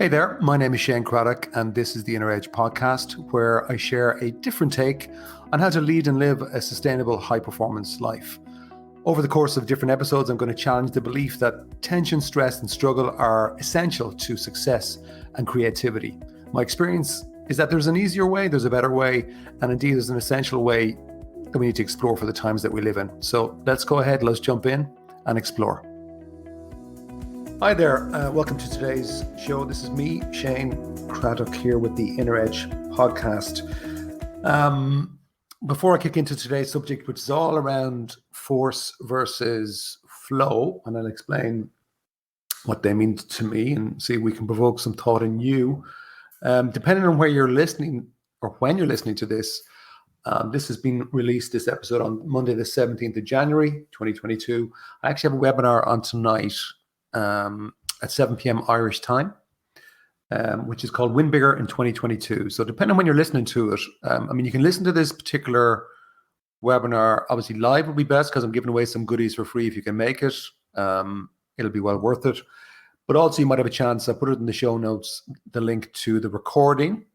Hey there, my name is Shane Craddock, and this is the Inner Edge podcast, where I share a different take on how to lead and live a sustainable, high-performance life. Over the course of different episodes, I'm going to challenge the belief that tension, stress, and struggle are essential to success and creativity. My experience is that there's an easier way, there's a better way, and indeed there's an essential way that we need to explore for the times that we live in. So let's go ahead, let's jump in and explore. Hi there, welcome to today's show. This is me, Shane Craddock, here with the Inner Edge podcast. Before I kick into today's subject, which is all around force versus flow, and I'll explain what they mean to me and see if we can provoke some thought in you. Depending on where you're listening or when you're listening to this, this has been released, this episode, on Monday, the 17th of January, 2022. I actually have a webinar on tonight at 7 p.m. Irish time, which is called WinBigger in 2022. So depending on when you're listening to it, you can listen to this particular webinar. Obviously live would be best because I'm giving away some goodies for free if you can make it. It'll be well worth it. But also you might have a chance, I put it in the show notes, the link to the recording,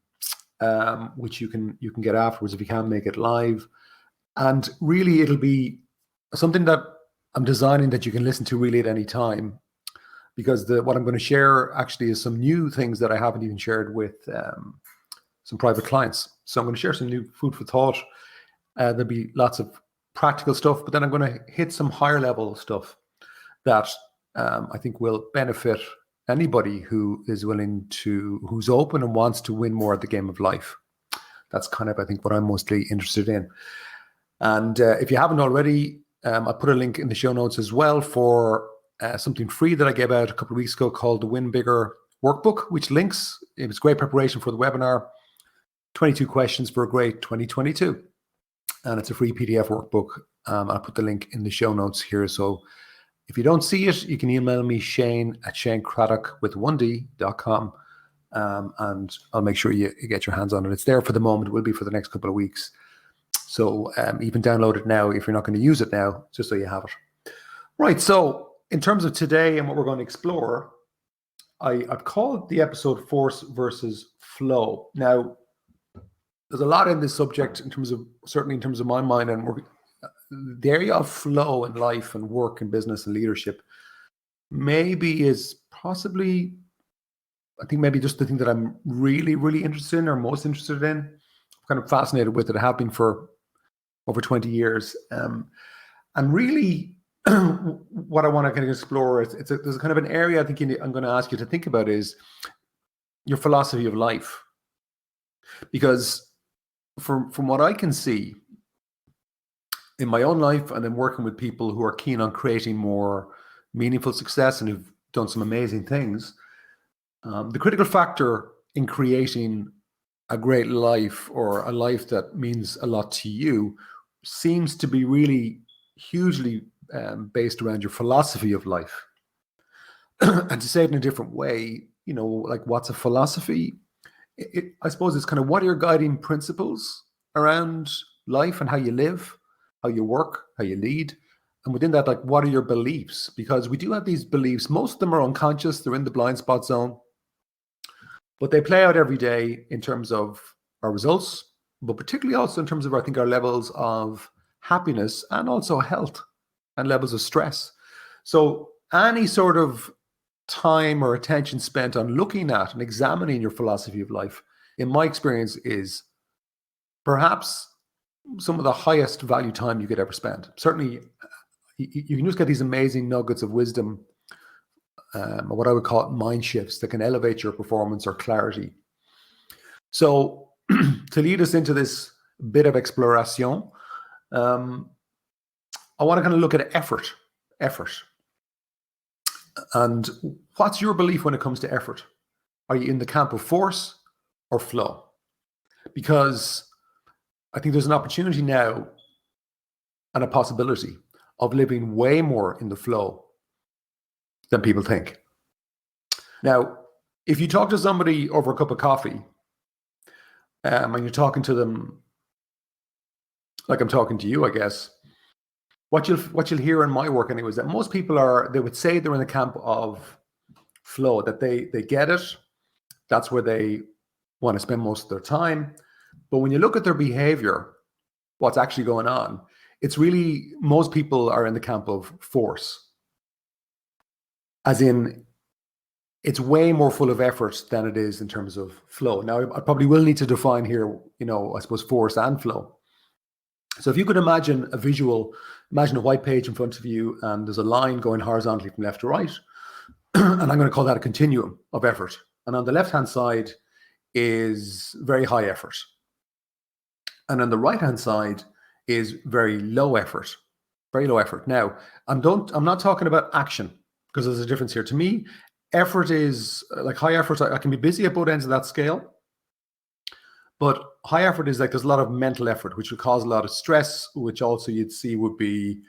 which you can get afterwards if you can't make it live. And really it'll be something that I'm designing that you can listen to really at any time, because what I'm going to share actually is some new things that I haven't even shared with some private clients. So I'm going to share some new food for thought. There'll be lots of practical stuff, but then I'm going to hit some higher level stuff that I think will benefit anybody who's open and wants to win more at the game of life. That's kind of, I think, what I'm mostly interested in. And if you haven't already, I put a link in the show notes as well for something free that I gave out a couple of weeks ago called the WinBigger workbook, which links. It was great preparation for the webinar. 22 questions for a great 2022. And it's a free PDF workbook. I'll put the link in the show notes here. So if you don't see it, you can email me, shane@shanecraddock.com, and I'll make sure you get your hands on it. It's there for the moment. It will be for the next couple of weeks. So even download it now if you're not going to use it now, just so you have it. Right, so in terms of today and what we're going to explore, I've called the episode Force versus Flow. Now, there's a lot in this subject certainly in terms of my mind, and the area of flow in life and work and business and leadership maybe is possibly, I think maybe just the thing that I'm really, really interested in or most interested in. I'm kind of fascinated with it. I have been for over 20 years. And really, what I want to kind of explore is there's kind of an area I think I'm going to ask you to think about is your philosophy of life. Because from what I can see in my own life and then working with people who are keen on creating more meaningful success and who've done some amazing things, the critical factor in creating a great life or a life that means a lot to you seems to be really hugely based around your philosophy of life. And to say it in a different way, like what's a philosophy? I suppose it's kind of what are your guiding principles around life and how you live, how you work, how you lead. And within that, like, what are your beliefs? Because we do have these beliefs. Most of them are unconscious. They're in the blind spot zone. But they play out every day in terms of our results, but particularly also in terms of, I think, our levels of happiness and also health and levels of stress. So any sort of time or attention spent on looking at and examining your philosophy of life, in my experience, is perhaps some of the highest value time you could ever spend. Certainly, you can just get these amazing nuggets of wisdom, or what I would call mind shifts that can elevate your performance or clarity. So to lead us into this bit of exploration, I want to kind of look at effort. And what's your belief when it comes to effort? Are you in the camp of force or flow? Because I think there's an opportunity now and a possibility of living way more in the flow than people think. Now, if you talk to somebody over a cup of coffee, and you're talking to them like I'm talking to you, I guess, what you'll hear in my work anyway is that most people they would say they're in the camp of flow, that they get it, That's where they want to spend most of their time. But when you look at their behavior, what's actually going on, it's really, most people are in the camp of force. As in, it's way more full of effort than it is in terms of flow. Now, I probably will need to define here, I suppose, force and flow. So if you could imagine a visual, imagine a white page in front of you, and there's a line going horizontally from left to right. And I'm going to call that a continuum of effort. And on the left-hand side is very high effort. And on the right-hand side is very low effort, very low effort. Now, I'm not talking about action, because there's a difference here. To me, effort is like high effort. I can be busy at both ends of that scale. But high effort is like there's a lot of mental effort, which would cause a lot of stress, which also you'd see would be,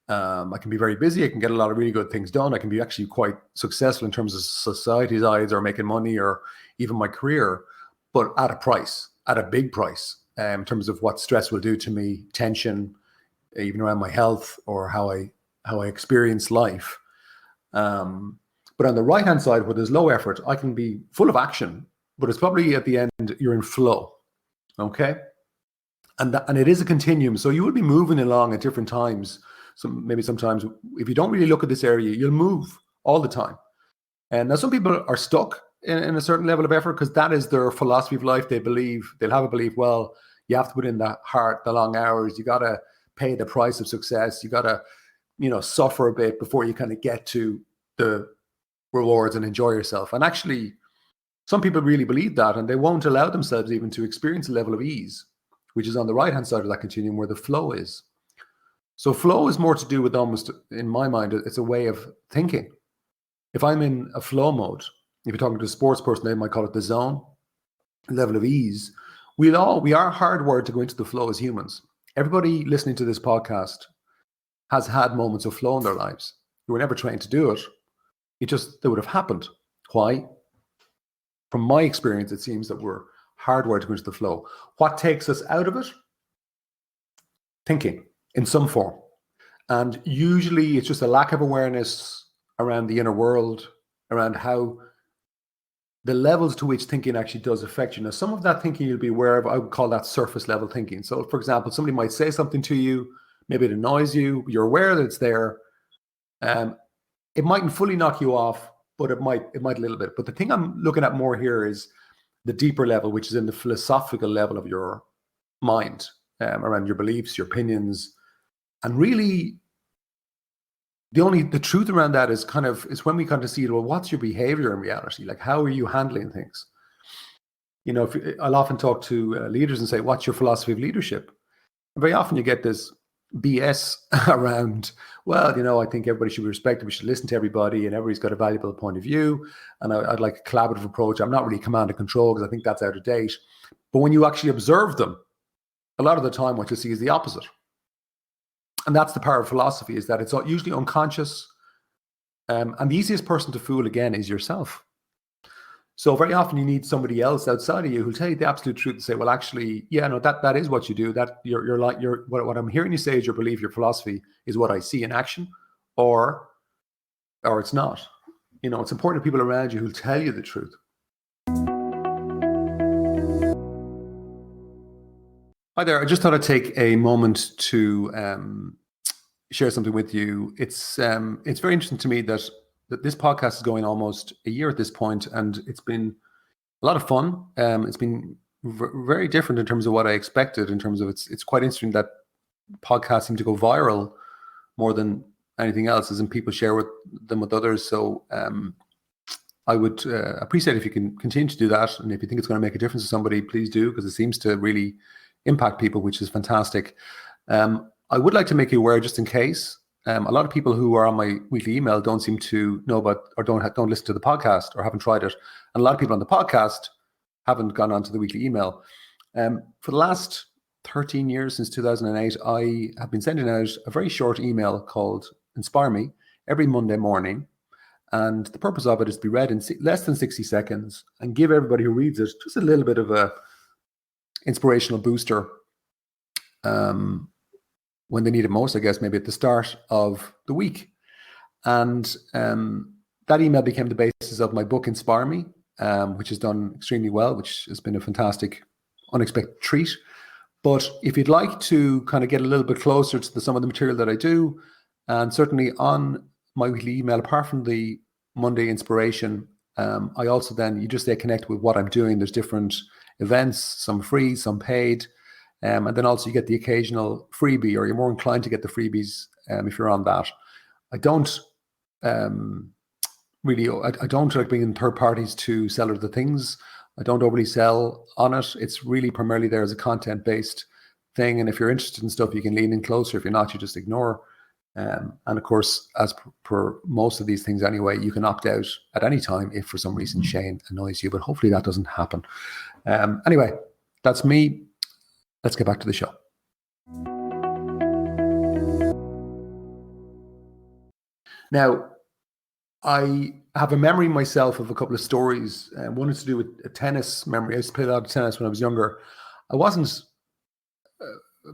I can be very busy. I can get a lot of really good things done. I can be actually quite successful in terms of society's eyes, or making money, or even my career, but at a price, at a big price, in terms of what stress will do to me, tension, even around my health or how I experience life. But on the right-hand side, where there's low effort, I can be full of action, but it's probably at the end, you're in flow. Okay. And it is a continuum. So you will be moving along at different times. So maybe sometimes if you don't really look at this area, you'll move all the time. And now some people are stuck in a certain level of effort because that is their philosophy of life. They'll have a belief, well, you have to put in the long hours. You got to pay the price of success. You got to, suffer a bit before you kind of get to the rewards and enjoy yourself. And actually, some people really believe that, and they won't allow themselves even to experience a level of ease, which is on the right-hand side of that continuum where the flow is. So flow is more to do with, almost, in my mind, it's a way of thinking. If I'm in a flow mode, if you're talking to a sports person, they might call it the zone, level of ease. We are hardwired to go into the flow as humans. Everybody listening to this podcast has had moments of flow in their lives. You were never trained to do it. They would have happened. Why? From my experience, it seems that we're hardwired to go into the flow. What takes us out of it? Thinking in some form. And usually it's just a lack of awareness around the inner world, around how the levels to which thinking actually does affect you. Now, some of that thinking you'll be aware of, I would call that surface level thinking. So, for example, somebody might say something to you, maybe it annoys you, you're aware that it's there. It mightn't fully knock you off, but it might a little bit. But the thing I'm looking at more here is the deeper level, which is in the philosophical level of your mind, around your beliefs, your opinions. And really, the truth around that is when we kind of see, well, what's your behavior in reality? Like, how are you handling things? I'll often talk to leaders and say, what's your philosophy of leadership? And very often you get this BS around, well, I think everybody should be respected. We should listen to everybody, and everybody's got a valuable point of view. And I'd like a collaborative approach. I'm not really command and control because I think that's out of date. But when you actually observe them, a lot of the time what you'll see is the opposite. And that's the power of philosophy, is that it's usually unconscious. And the easiest person to fool, again, is yourself. So very often you need somebody else outside of you who'll tell you the absolute truth and say, well, actually, that is what you do. That what I'm hearing you say is your belief, your philosophy is what I see in action, or it's not. It's important to people around you who'll tell you the truth. Hi there. I just thought I'd take a moment to share something with you. It's very interesting to me that this podcast is going almost a year at this point, and it's been a lot of fun. It's been very different in terms of what I expected. In terms of it's quite interesting that podcasts seem to go viral more than anything else, as in people share them with others. So I would appreciate if you can continue to do that, and if you think it's going to make a difference to somebody, please do, because it seems to really impact people, which is fantastic. I would like to make you aware, just in case. A lot of people who are on my weekly email don't seem to know about, or don't listen to the podcast, or haven't tried it. And a lot of people on the podcast haven't gone on to the weekly email. For the last 13 years, since 2008, I have been sending out a very short email called Inspire Me every Monday morning. And the purpose of it is to be read in less than 60 seconds and give everybody who reads it just a little bit of a inspirational booster. When they need it most, I guess, maybe at the start of the week. And that email became the basis of my book, Inspire Me, which has done extremely well, which has been a fantastic, unexpected treat. But if you'd like to kind of get a little bit closer to some of the material that I do, and certainly on my weekly email, apart from the Monday inspiration, I also then, you just stay connected with what I'm doing. There's different events, some free, some paid. And then also you get the occasional freebie, or you're more inclined to get the freebies if you're on that. I don't I don't like bringing third parties to sell other things. I don't overly sell on it. It's really primarily there as a content-based thing. And if you're interested in stuff, you can lean in closer. If you're not, you just ignore. And of course, as per most of these things anyway, you can opt out at any time if for some reason Shane annoys you, but hopefully that doesn't happen. Anyway, that's me. Let's get back to the show. Now, I have a memory myself of a couple of stories. One is to do with a tennis memory. I used to play a lot of tennis when I was younger. I wasn't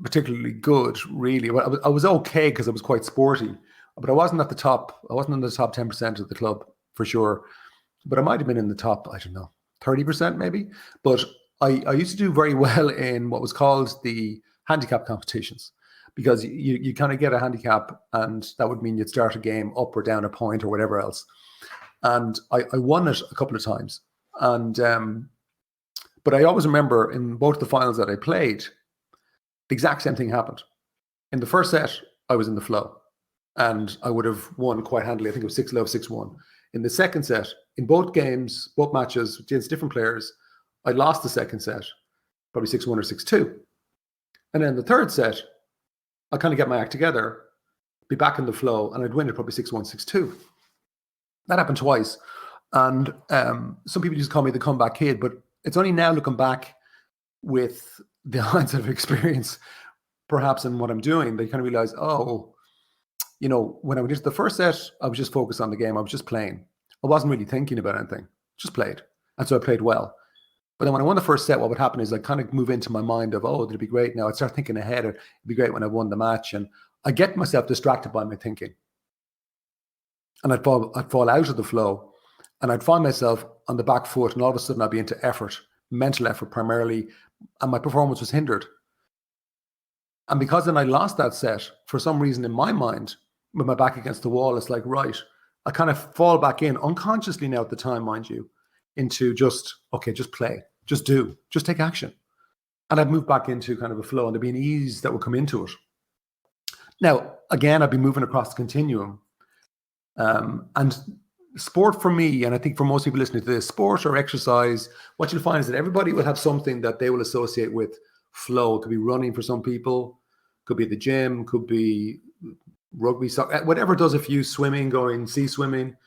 particularly good, really. I was okay because I was quite sporty, but I wasn't at the top. I wasn't in the top 10% of the club for sure. But I might have been in the top, I don't know, 30% maybe. But I used to do very well in what was called the handicap competitions, because you kind of get a handicap, and that would mean you'd start a game up or down a point or whatever else. And I won it a couple of times. And but I always remember in both the finals that I played, the exact same thing happened. In the first set, I was in the flow, and I would have won quite handily. I think it was 6-love, 6-1. In the second set, in both games, both matches against different players, I lost the second set, probably 6-1 or 6-2. And then the third set, I kind of get my act together, be back in the flow, and I'd win it probably 6-1, 6-2. That happened twice. And some people just call me the comeback kid, but it's only now looking back with the hindsight of experience, perhaps in what I'm doing, they kind of realize, oh, you know, when I went into the first set, I was just focused on the game. I was just playing. I wasn't really thinking about anything, just played. And so I played well. But then when I won the first set, what would happen is I kind of move into my mind of, oh, it'd be great now. I'd start thinking ahead. It'd be great when I won the match. And I get myself distracted by my thinking. And I'd fall out of the flow. And I'd find myself on the back foot. And all of a sudden I'd be into effort, mental effort primarily. And my performance was hindered. And because then I lost that set, for some reason in my mind, with my back against the wall, it's like, right, I kind of fall back in, unconsciously now at the time, mind you, into just, okay, just play, just do, just take action. And I've moved back into kind of a flow, and there'd be an ease that would come into it. Now, again, I've been moving across the continuum. And sport for me, and I think for most people listening to this, sport or exercise, what you'll find is that everybody will have something that they will associate with flow. It could be running for some people, could be the gym, could be rugby, soccer, whatever does it for you, swimming, going sea swimming.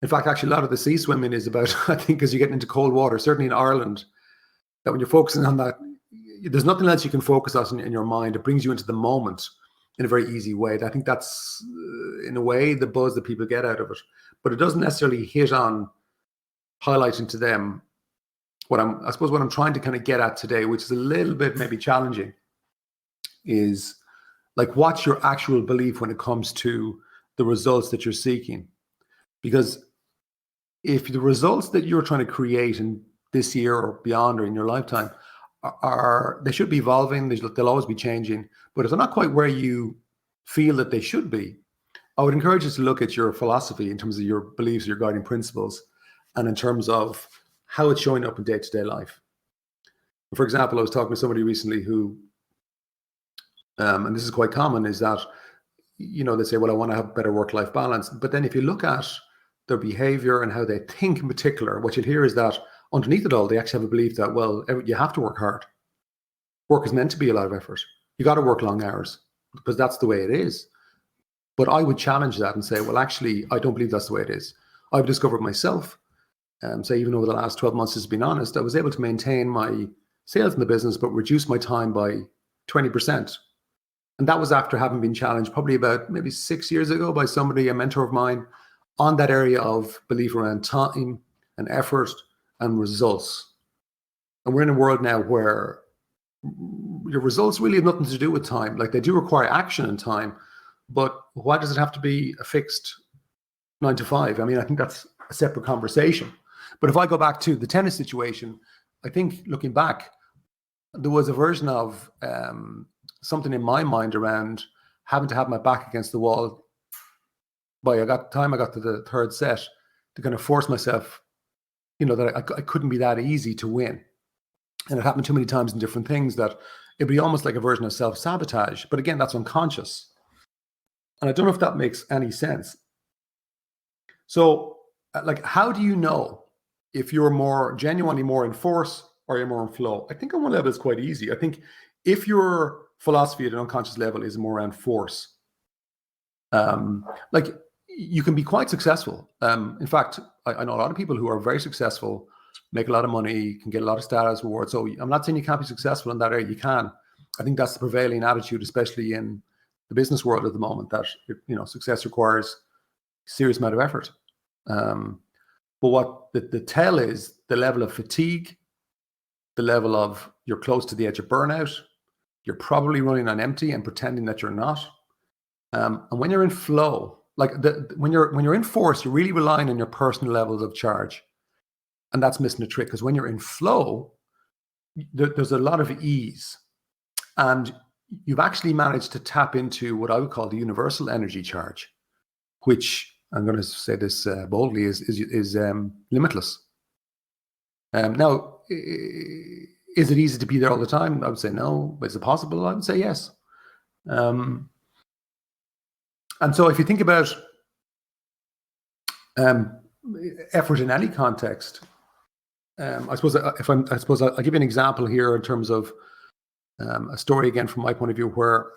In fact, actually, a lot of the sea swimming is about, I think, because you're getting into cold water, certainly in Ireland, that when you're focusing on that, there's nothing else you can focus on in your mind. It brings you into the moment in a very easy way. I think that's, in a way, the buzz that people get out of it. But it doesn't necessarily hit on highlighting to them what I'm trying to kind of get at today, which is a little bit maybe challenging, is like, what's your actual belief when it comes to the results that you're seeking? Because if the results that you're trying to create in this year or beyond or in your lifetime they should be evolving, they'll always be changing, but if they're not quite where you feel that they should be, I would encourage you to look at your philosophy in terms of your beliefs, your guiding principles, and in terms of how it's showing up in day-to-day life. For example, I was talking to somebody recently who, and this is quite common, is that, you know, they say, well, I want to have better work-life balance. But then if you look at their behavior and how they think in particular, what you'll hear is that underneath it all, they actually have a belief that, well, you have to work hard. Work is meant to be a lot of effort. You got to work long hours because that's the way it is. But I would challenge that and say, well, actually, I don't believe that's the way it is. I've discovered myself, say even over the last 12 months, to be honest, I was able to maintain my sales in the business, but reduce my time by 20%. And that was after having been challenged probably about maybe 6 years ago by somebody, a mentor of mine, on that area of belief around time and effort and results. And we're in a world now where your results really have nothing to do with time. Like, they do require action and time, but why does it have to be a fixed 9 to 5? I mean, I think that's a separate conversation. But if I go back to the tennis situation, I think looking back, there was a version of something in my mind around having to have my back against the wall by the time I got to the third set to kind of force myself, that I couldn't be that easy to win. And it happened too many times in different things that it'd be almost like a version of self-sabotage. But again, that's unconscious. And I don't know if that makes any sense. So, like, how do you know if you're genuinely more in force or you're more in flow? I think on one level it's quite easy. I think if your philosophy at an unconscious level is more around force, like you can be quite successful. In fact, I know a lot of people who are very successful, make a lot of money, can get a lot of status, rewards. So I'm not saying you can't be successful in that area. You can. I think that's the prevailing attitude, especially in the business world at the moment, that success requires a serious amount of effort. But what the tell is the level of fatigue, the level of you're close to the edge of burnout, you're probably running on empty and pretending that you're not. And when you're in flow, like when you're in force, you're really relying on your personal levels of charge. And that's missing the trick, because when you're in flow, there's a lot of ease. And you've actually managed to tap into what I would call the universal energy charge, which, I'm going to say this boldly, is limitless. Now, is it easy to be there all the time? I would say no. But is it possible? I would say yes. And so if you think about effort in any context, I suppose I'll give you an example here in terms of a story again from my point of view, where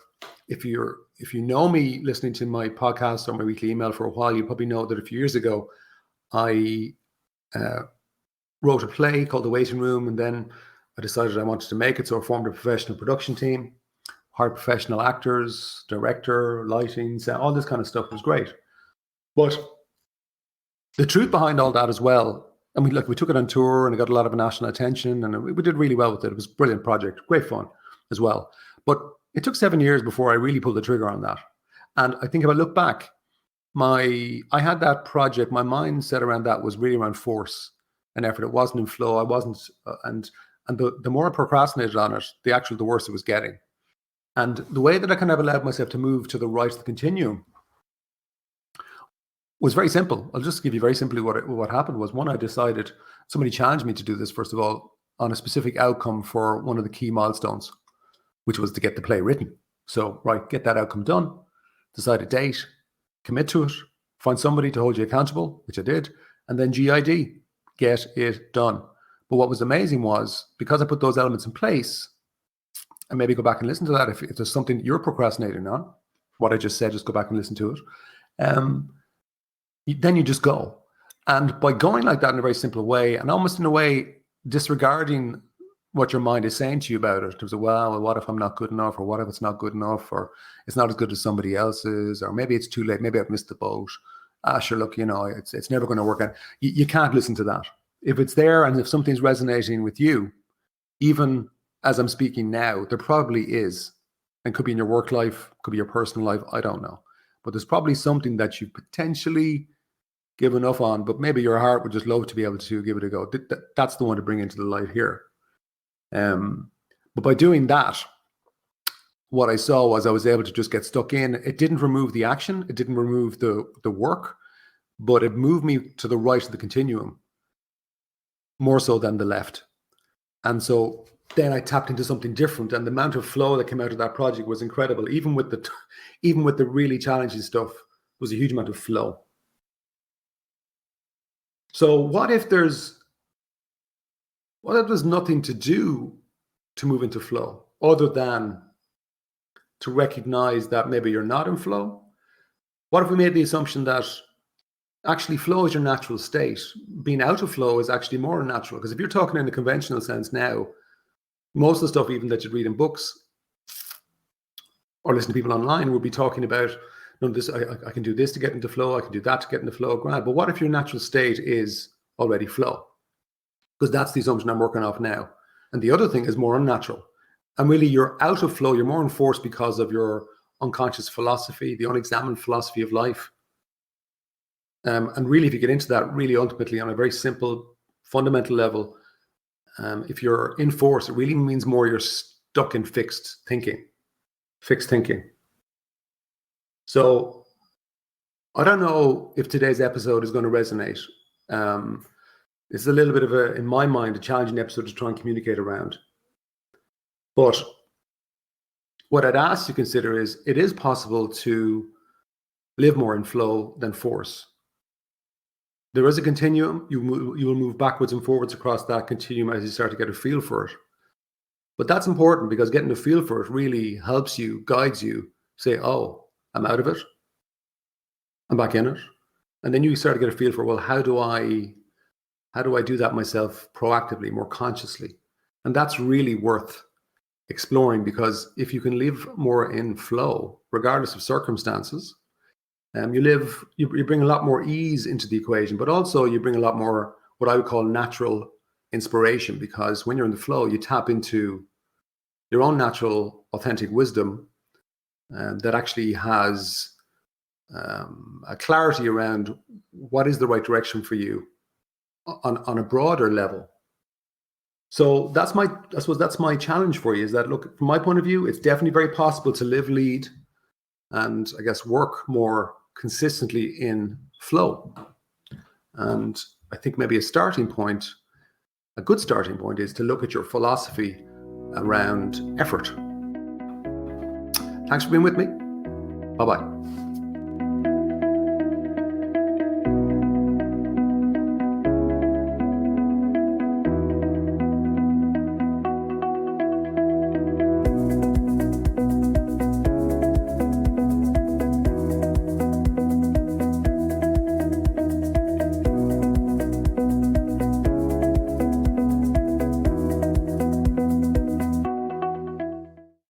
if you know me listening to my podcast or my weekly email for a while, you probably know that a few years ago I wrote a play called The Waiting Room, and then I decided I wanted to make it, so I formed a professional production team, hired professional actors, director, lighting, sound, all this kind of stuff was great. But the truth behind all that as well, I mean, look, we took it on tour and it got a lot of national attention, and we did really well with it. It was a brilliant project, great fun as well. But it took 7 years before I really pulled the trigger on that. And I think if I look back, I had that project, my mindset around that was really around force and effort. It wasn't in flow. I wasn't, and the more I procrastinated on it, the worse it was getting. And the way that I kind of allowed myself to move to the right of the continuum was very simple. I'll just give you very simply what happened was, one, I decided, somebody challenged me to do this, first of all, on a specific outcome for one of the key milestones, which was to get the play written. So, right, get that outcome done, decide a date, commit to it, find somebody to hold you accountable, which I did, and then GID, get it done. But what was amazing was, because I put those elements in place, and maybe go back and listen to that if there's something you're procrastinating on, what I just said, just go back and listen to it. Then you just go. And by going like that in a very simple way, and almost in a way disregarding what your mind is saying to you about it, in terms of, well, what if I'm not good enough, or what if it's not good enough, or it's not as good as somebody else's, or maybe it's too late, maybe I've missed the boat. Sure, look, it's never going to work out. You can't listen to that. If it's there and if something's resonating with you, even as I'm speaking now, there probably is, and could be in your work life, could be your personal life, I don't know. But there's probably something that you potentially give enough on, but maybe your heart would just love to be able to give it a go. That's the one to bring into the light here. But by doing that, what I saw was I was able to just get stuck in. It didn't remove the action. It didn't remove the work, but it moved me to the right of the continuum, more so than the left. And so then I tapped into something different, and the amount of flow that came out of that project was incredible. Even with the really challenging stuff, there was a huge amount of flow. So what if there's nothing to do to move into flow, other than to recognize that maybe you're not in flow? What if we made the assumption that actually flow is your natural state? Being out of flow is actually more natural, because if you're talking in the conventional sense now, most of the stuff even that you read in books or listen to people online will be talking about, no, this, I can do this to get into flow, I can do that to get into flow, grand. But what if your natural state is already flow? Because that's the assumption I'm working off now. And the other thing is more unnatural. And really, you're out of flow, you're more enforced because of your unconscious philosophy, the unexamined philosophy of life. And really, if you get into that, really ultimately on a very simple fundamental level, if you're in force, it really means more you're stuck in fixed thinking. So I don't know if today's episode is going to resonate. It's a little bit of in my mind, a challenging episode to try and communicate around. But what I'd ask you to consider is, it is possible to live more in flow than force. There is a continuum. You will move backwards and forwards across that continuum as you start to get a feel for it. But that's important, because getting a feel for it really helps you, guides you, say, oh, I'm out of it, I'm back in it. And then you start to get a feel for, well, how do I do that myself proactively, more consciously? And that's really worth exploring, because if you can live more in flow, regardless of circumstances, you bring a lot more ease into the equation, but also you bring a lot more what I would call natural inspiration, because when you're in the flow, you tap into your own natural, authentic wisdom that actually has a clarity around what is the right direction for you on a broader level. So that's my challenge for you, is that, look, from my point of view, it's definitely very possible to live, lead, and I guess work more consistently in flow. And I think maybe a good starting point is to look at your philosophy around effort. Thanks for being with me. Bye-bye.